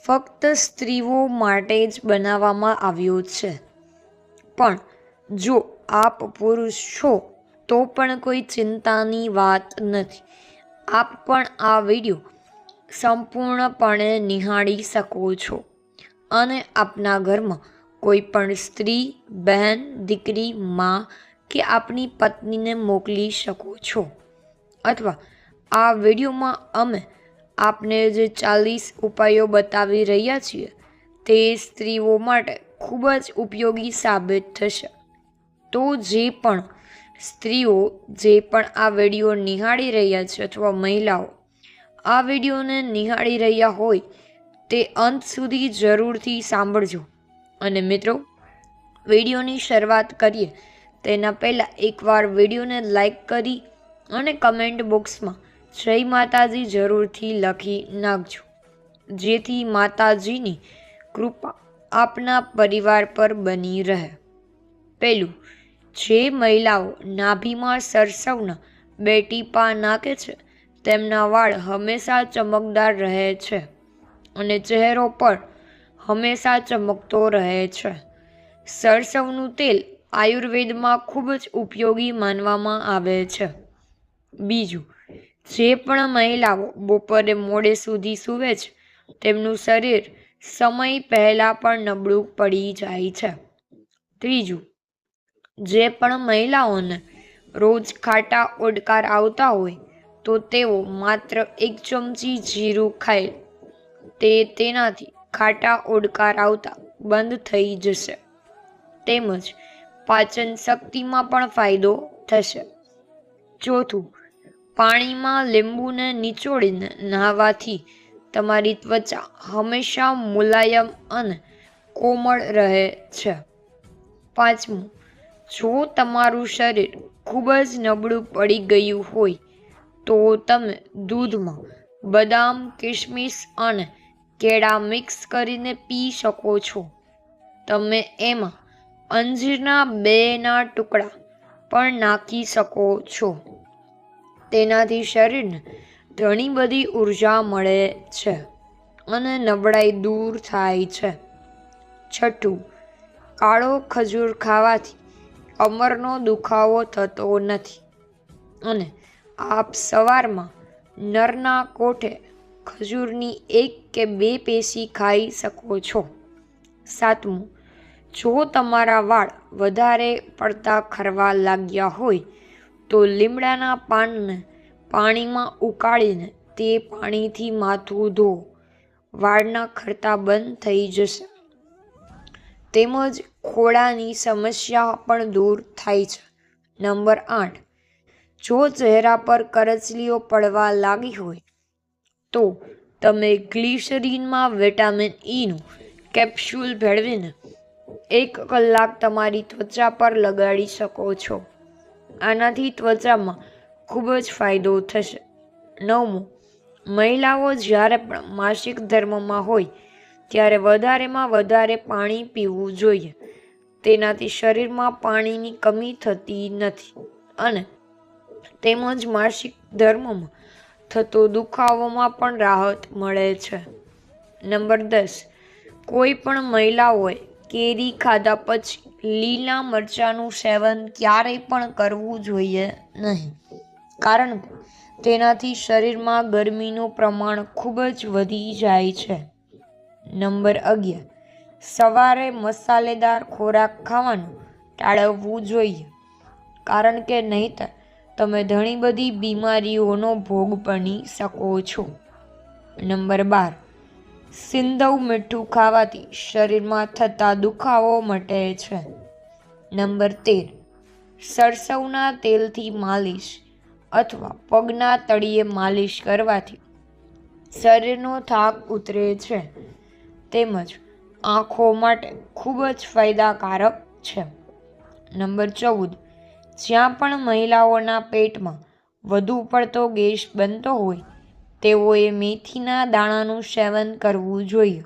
ફક્ત સ્ત્રીઓ માટે જ બનાવવામાં આવ્યો છે. પણ જો આપ પુરુષ છો તો પણ કોઈ ચિંતાની વાત નથી. આપ પણ આ વિડીયો સંપૂર્ણપણે નિહાળી શકો છો અને આપના ઘરમાં કોઈ પણ સ્ત્રી, બહેન, દીકરી, માં કે આપની પત્નીને મોકલી શકો છો. અથવા આ વિડીયોમાં અમે આપને જે 40 ઉપાયો બતાવી રહ્યા છીએ તે સ્ત્રીઓ માટે ખૂબ જ ઉપયોગી સાબિત થશે. તો જે પણ સ્ત્રીઓ જે પણ આ વિડીયો નિહાળી રહ્યા છે અથવા મહિલાઓ આ વિડીયોને નિહાળી રહ્યા હોય તે અંત સુધી જરૂરથી સાંભળજો. અને મિત્રો, વિડીયોની શરૂઆત કરીએ તેના પહેલાં એકવાર વિડીયોને લાઈક કરી અને કમેન્ટ બોક્સમાં જય માતાજી જરૂરથી લખી નાખજો, જેથી માતાજીની કૃપા આપના પરિવાર પર બની રહે. પહેલું, જે મહિલાઓ નાભીમાં સરસવના 2 ટીપા નાખે છે તેમના વાળ હંમેશા ચમકદાર રહે છે અને ચહેરો પણ હંમેશા ચમકતો રહે છે. સરસવનું તેલ આયુર્વેદમાં ખૂબ જ ઉપયોગી માનવામાં આવે છે. બીજું, જે પણ મહિલાઓ બપોરે મોડે સુધી સૂવે છે તેમનું શરીર સમય પહેલાં પણ નબળું પડી જાય છે. ત્રીજું, જે પણ મહિલાઓને રોજ ખાટા ઓડકાર આવતા હોય તો તેઓ માત્ર 1 ચમચી જીરું ખાય તેનાથી ખાટા ઓડકાર આવતા બંધ થઈ જશે. તેમજ પાચન શક્તિમાં પણ ફાયદો થશે. ચોથું, પાણીમાં લીંબુને નીચોડીને નહાવાથી તમારી ત્વચા હંમેશા મુલાયમ અને કોમળ રહે છે. પાંચમું, જો તમારું શરીર ખૂબ જ નબળું પડી ગયું હોય તો તમે દૂધમાં બદામ, કિશમિશ અને કેળા મિક્સ કરીને પી શકો છો. તમે એમાં અંજીરના 2 ટુકડા પણ નાખી શકો છો. તેનાથી શરીરને ઘણી બધી ઉર્જા મળે છે અને નબળાઈ દૂર થાય છે. છઠ્ઠું, કાળો ખજૂર ખાવાથી કમરનો દુખાવો થતો નથી અને આપ સવારમાં નરના કોઠે ખજૂરની 1 કે 2 પેશી ખાઈ શકો છો. સાતમું, જો તમારા વાળ વધારે પડતા ખરવા લાગ્યા હોય તો લીમડાના પાનને પાણીમાં ઉકાળીને તે પાણીથી માથું ધોવો. વાળના ખરતા બંધ થઈ જશે. તેમજ ખોડાની સમસ્યા પણ દૂર થાય છે. નંબર 8, જો ચહેરા પર કરચલીઓ પડવા લાગી હોય તો તમે ગ્લિસરીનમાં વિટામિન ઈનું કેપ્સ્યુલ ભેળવીને 1 કલાક તમારી ત્વચા પર લગાડી શકો છો. આનાથી ત્વચામાં ખૂબ જ ફાયદો થશે. 9મું, મહિલાઓ જ્યારે પણ માસિક ધર્મમાં હોય ત્યારે વધારેમાં વધારે પાણી પીવું જોઈએ. તેનાથી શરીરમાં પાણીની કમી થતી નથી અને તેમજ માસિક ધર્મમાં થતો દુખાવોમાં પણ રાહત મળે છે. નંબર 10, કોઈ પણ મહિલાઓએ કેરી ખાધા પછી લીલા મરચાંનું સેવન ક્યારેય પણ કરવું જોઈએ નહીં, કારણ કે તેનાથી શરીરમાં ગરમીનું પ્રમાણ ખૂબ જ વધી જાય છે. નંબર 11, સવારે મસાલેદાર ખોરાક ખાવાનું ટાળવું જોઈએ, કારણ કે નહીંતર તમે ઘણી બધી બીમારીઓનો ભોગ બની શકો છો. નંબર 12, સિંધવ મીઠું ખાવાથી શરીરમાં થતા દુખાવો મટે છે. નંબર 13, સરસવના તેલથી માલિશ અથવા પગના તળિયે માલિશ કરવાથી શરીરનો થાક ઉતરે છે તેમજ આંખો માટે ખૂબ જ ફાયદાકારક છે. નંબર 14, જ્યાં પણ મહિલાઓના પેટમાં વધુ પડતો ગેસ બનતો હોય તેઓએ મેથીના દાણાનું સેવન કરવું જોઈએ.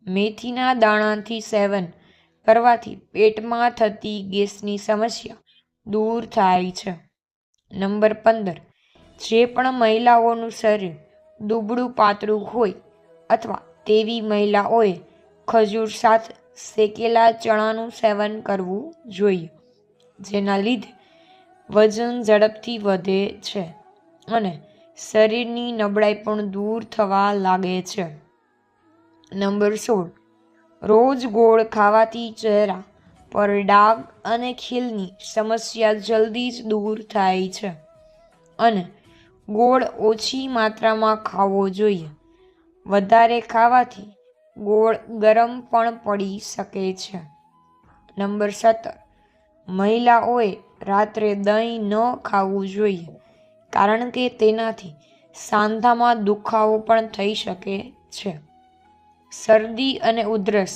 મેથીના દાણાથી સેવન કરવાથી પેટમાં થતી ગેસની સમસ્યા દૂર થાય છે. નંબર 15, જે પણ મહિલાઓનું શરીર દુબળું પાતળું હોય અથવા તેવી મહિલાઓએ ખજૂર સાથે શેકેલા ચણાનું સેવન કરવું જોઈએ, જેના લીધે વજન ઝડપથી વધે છે અને શરીરની નબળાઈ પણ દૂર થવા લાગે છે. નંબર 16. રોજ ગોળ ખાવાથી ચહેરા પર ડાઘ અને ખીલની સમસ્યા જલ્દી જ દૂર થાય છે અને ગોળ ઓછી માત્રામાં ખાવો જોઈએ. વધારે ખાવાથી ગોળ ગરમ પણ પડી શકે છે. નંબર 17. મહિલાઓએ રાત્રે દહીં ન ખાવું જોઈએ, કારણ કે તેનાથી સાંધામાં દુખાવો પણ થઈ શકે છે. શરદી અને ઉધરસ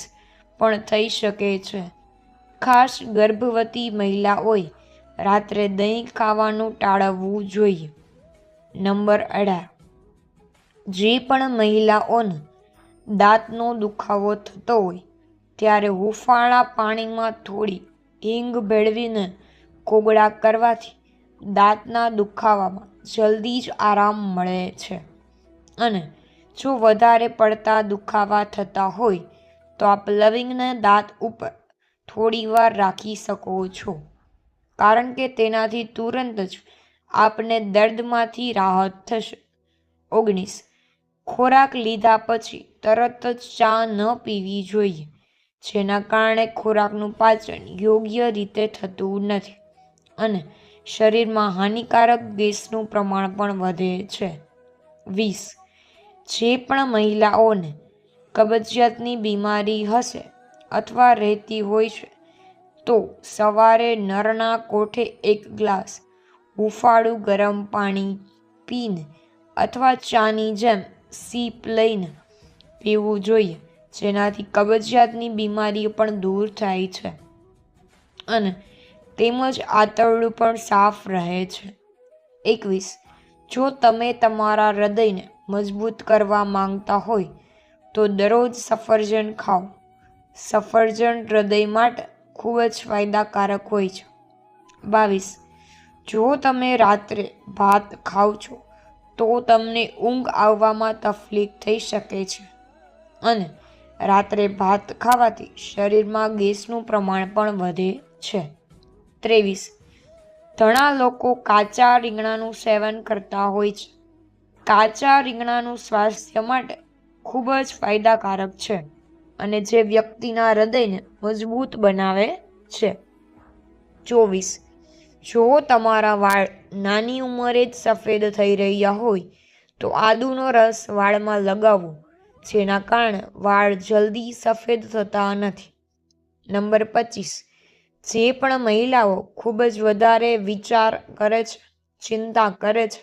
પણ થઈ શકે છે. ખાસ ગર્ભવતી મહિલાઓએ રાત્રે દહીં ખાવાનું ટાળવું જોઈએ. નંબર 18. જે પણ મહિલાઓને દાંતનો દુખાવો થતો હોય ત્યારે હુંફાળા પાણીમાં થોડી હિંગ ભેળવીને કોગળા કરવાથી દાંતના દુખાવામાં જલ્દી જ આરામ મળે છે. અને જો વધારે પડતા દુખાવા થતા હોય તો આપ લવિંગને દાંત ઉપર થોડી વાર રાખી શકો છો, કારણ કે તેનાથી તુરંત જ આપને દર્દમાંથી રાહત થશે. 19. ખોરાક લીધા પછી તરત જ ચા ન પીવી જોઈએ, જેના કારણે ખોરાકનું પાચન યોગ્ય રીતે થતું નથી અને શરીરમાં હાનિકારક ગેસનું પ્રમાણ પણ વધે છે. 20. જે પણ મહિલાઓને કબજિયાતની બીમારી હશે અથવા રહેતી હોય છે તો સવારે નરના કોઠે 1 ગ્લાસ હુંફાળું ગરમ પાણી પીને અથવા ચાની જેમ સીપ લઈને પીવું જોઈએ, જેનાથી કબજિયાતની બીમારીઓ પણ દૂર થાય છે અને તેમજ આંતરડું પણ સાફ રહે છે. 21. જો તમે તમારા હૃદયને મજબૂત કરવા માંગતા હોય તો દરરોજ સફરજન ખાઓ. સફરજન હૃદય માટે ખૂબ જ ફાયદાકારક હોય છે. 22. જો તમે રાત્રે ભાત ખાઓ છો તો તમને ઊંઘ આવવામાં તકલીફ થઈ શકે છે અને રાત્રે ભાત ખાવાથી શરીરમાં ગેસનું પ્રમાણ પણ વધે છે. 23. ઘણા લોકો કાચા રીંગણાનું સેવન કરતા હોય છે. કાચા રીંગણાનું સ્વાસ્થ્ય માટે ખૂબ જ ફાયદાકારક છે અને જે વ્યક્તિના હૃદયને મજબૂત બનાવે છે. 24. જો તમારા વાળ નાની ઉંમરે જ સફેદ થઈ રહ્યા હોય તો આદુનો રસ વાળમાં લગાવવો, જેના કારણે વાળ જલ્દી સફેદ થતા નથી. નંબર 25. જે પણ મહિલાઓ ખૂબ જ વધારે વિચાર કરે છે, ચિંતા કરે છે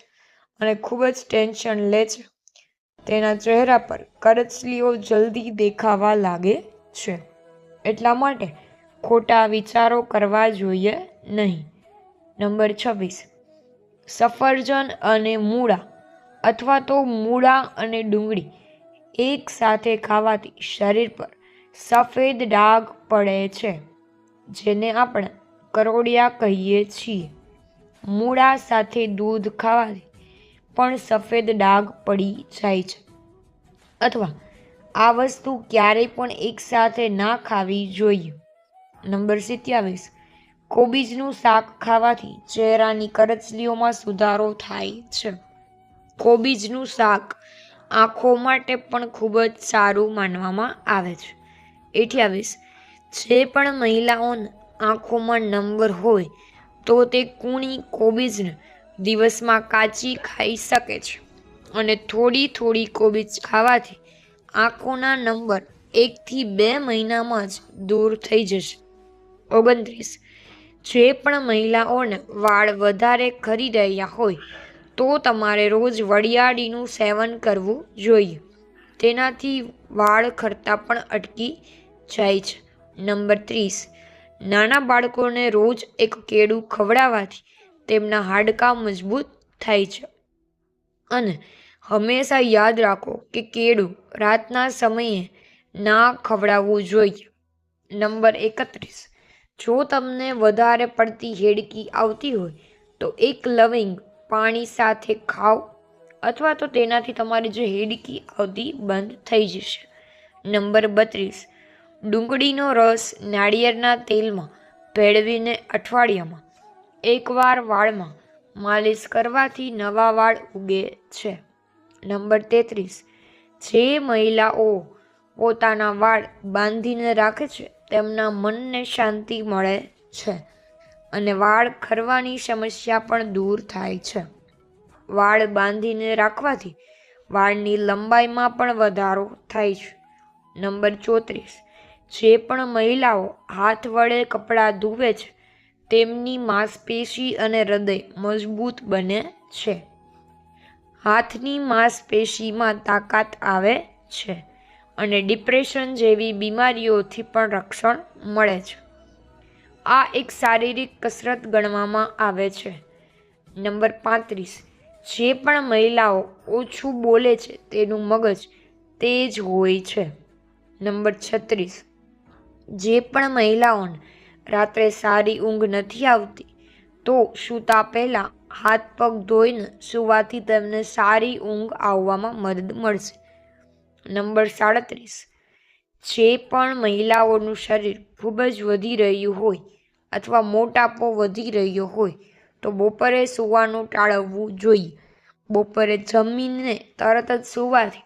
અને ખૂબ જ ટેન્શન લે છે, તેના ચહેરા પર કરચલીઓ જલ્દી દેખાવા લાગે છે. એટલા માટે ખોટા વિચારો કરવા જોઈએ નહીં. નંબર 26. સફરજન અને મૂળા અથવા તો મૂળા અને ડુંગળી એક સાથે ખાવાથી શરીર પર સફેદ ડાઘ પડે છે, જેને આપણે કરોળિયા કહીએ છીએ. મૂળા સાથે દૂધ ખાવાથી પણ સફેદ ડાઘ પડી જાય છે. અથવા આ વસ્તુ ક્યારેય પણ એકસાથે ના ખાવી જોઈએ. નંબર 27. કોબીજનું શાક ખાવાથી ચહેરાની કરચલીઓમાં સુધારો થાય છે. કોબીજનું શાક આંખો માટે પણ ખૂબ જ સારું માનવામાં આવે છે. 28. જે પણ મહિલાઓને આંખોમાં નંબર હોય તો તે કૂણી કોબીજને દિવસમાં કાચી ખાઈ શકે છે અને થોડી થોડી કોબીજ ખાવાથી આંખોના નંબર 1 થી 2 મહિનામાં જ દૂર થઈ જશે. 29. જે પણ મહિલાઓને વાળ વધારે ખરી રહ્યા હોય તો તમારે રોજ વરિયાળીનું સેવન કરવું જોઈએ. તેનાથી વાળ ખરતા પણ અટકી જાય છે. નંબર 30. નાના બાળકોને રોજ એક કેળું ખવડાવવાથી તેમના હાડકાં મજબૂત થાય છે. અને હંમેશા યાદ રાખો કે કેળું રાતના સમયે ના ખવડાવવું જોઈએ. નંબર 31. જો તમને વધારે પડતી હેડકી આવતી હોય તો 1 લવિંગ પાણી સાથે ખાઓ, અથવા તો તેનાથી તમારી જે હેડકી આવતી બંધ થઈ જશે. નંબર 32, ડુંગળીનો રસ નાળિયેરના તેલમાં ભેળવીને અઠવાડિયામાં એકવાર વાળમાં માલિશ કરવાથી નવા વાળ ઉગે છે. નંબર 33, જે મહિલાઓ પોતાના વાળ બાંધીને રાખે છે તેમના મનને શાંતિ મળે છે અને વાળ ખરવાની સમસ્યા પણ દૂર થાય છે. વાળ બાંધીને રાખવાથી વાળની લંબાઈમાં પણ વધારો થાય છે. નંબર 34, જે પણ મહિલાઓ હાથ વડે કપડાં ધુએ છે તેમની માંસપેશી અને હૃદય મજબૂત બને છે. હાથની માંસપેશીમાં તાકાત આવે છે અને ડિપ્રેશન જેવી બીમારીઓથી પણ રક્ષણ મળે છે. આ એક શારીરિક કસરત ગણવામાં આવે છે. નંબર 35, જે પણ મહિલાઓ ઓછું બોલે છે તેનું મગજ તેજ હોય છે. નંબર 36, જે પણ મહિલાઓને રાત્રે સારી ઊંઘ નથી આવતી તો સૂતા પહેલાં હાથ પગ ધોઈને સૂવાથી તેમને સારી ઊંઘ આવવામાં મદદ મળશે. નંબર 37, જે પણ મહિલાઓનું શરીર ખૂબ જ વધી રહ્યું હોય અથવા મોટાપો વધી રહ્યો હોય તો બપોરે સૂવાનું ટાળવું જોઈએ. બપોરે જમીને તરત જ સૂવાથી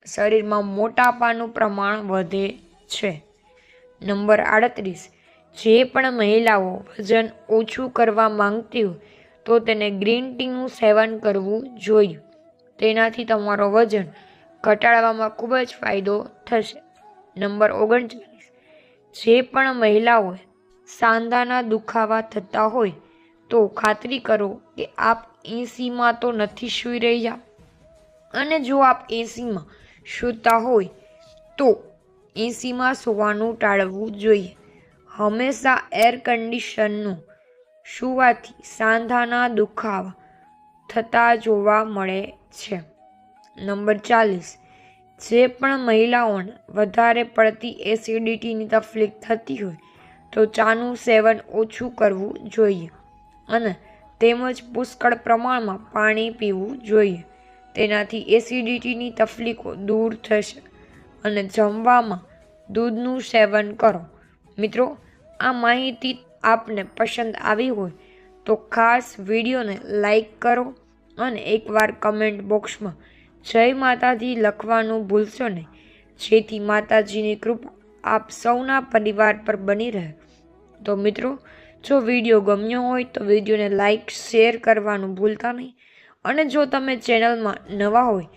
શરીરમાં મોટાપાનું પ્રમાણ વધે છે. નંબર 38, જે પણ મહિલાઓ વજન ઓછું કરવા માંગતી હોય તો તેને ગ્રીન ટીનું સેવન કરવું જોઈએ. તેનાથી તમારો વજન ઘટાડવામાં ખૂબ જ ફાયદો થશે. નંબર 39, જે પણ મહિલાઓએ સાંધાના દુખાવા થતા હોય તો ખાતરી કરો કે આપ એસીમાં તો નથી સૂઈ રહ્યા, અને જો આપ એસીમાં સૂતા હોય તો એસીમાં સૂવાનું ટાળવું જોઈએ. હંમેશા એર કન્ડિશનનું સૂવાથી સાંધાના દુખાવા થતા જોવા મળે છે. નંબર 40, જે પણ મહિલાઓને વધારે પડતી એસિડિટીની તકલીફ થતી હોય તો ચાનું સેવન ઓછું કરવું જોઈએ અને તેમજ પુષ્કળ પ્રમાણમાં પાણી પીવું જોઈએ. તેનાથી એસિડિટીની તકલીફો દૂર થશે. અને જમવામાં દૂધનું સેવન કરો. મિત્રો, આ માહિતી આપને પસંદ આવી હોય તો ખાસ વિડીયોને લાઈક કરો અને એકવાર કમેન્ટ બોક્સમાં જય માતાજી લખવાનું ભૂલશો નહીં, જેથી માતાજીની કૃપા આપ સૌના પરિવાર પર બની રહે. તો મિત્રો, જો વિડીયો ગમ્યો હોય તો વિડીયોને લાઈક શેર કરવાનું ભૂલતા નહીં, અને જો તમે ચેનલમાં નવા હોય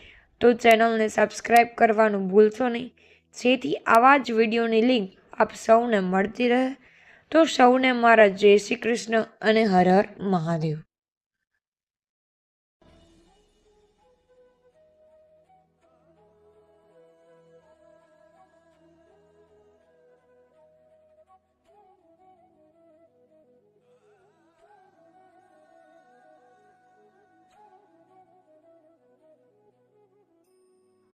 તો ચેનલને સબસ્ક્રાઈબ કરવાનું ભૂલશો નહીં, જેથી આવા જ વિડીયોની લિંક આપ સૌને મળતી રહે. તો સૌને મારા જય શ્રી કૃષ્ણ અને હર હર મહાદેવ.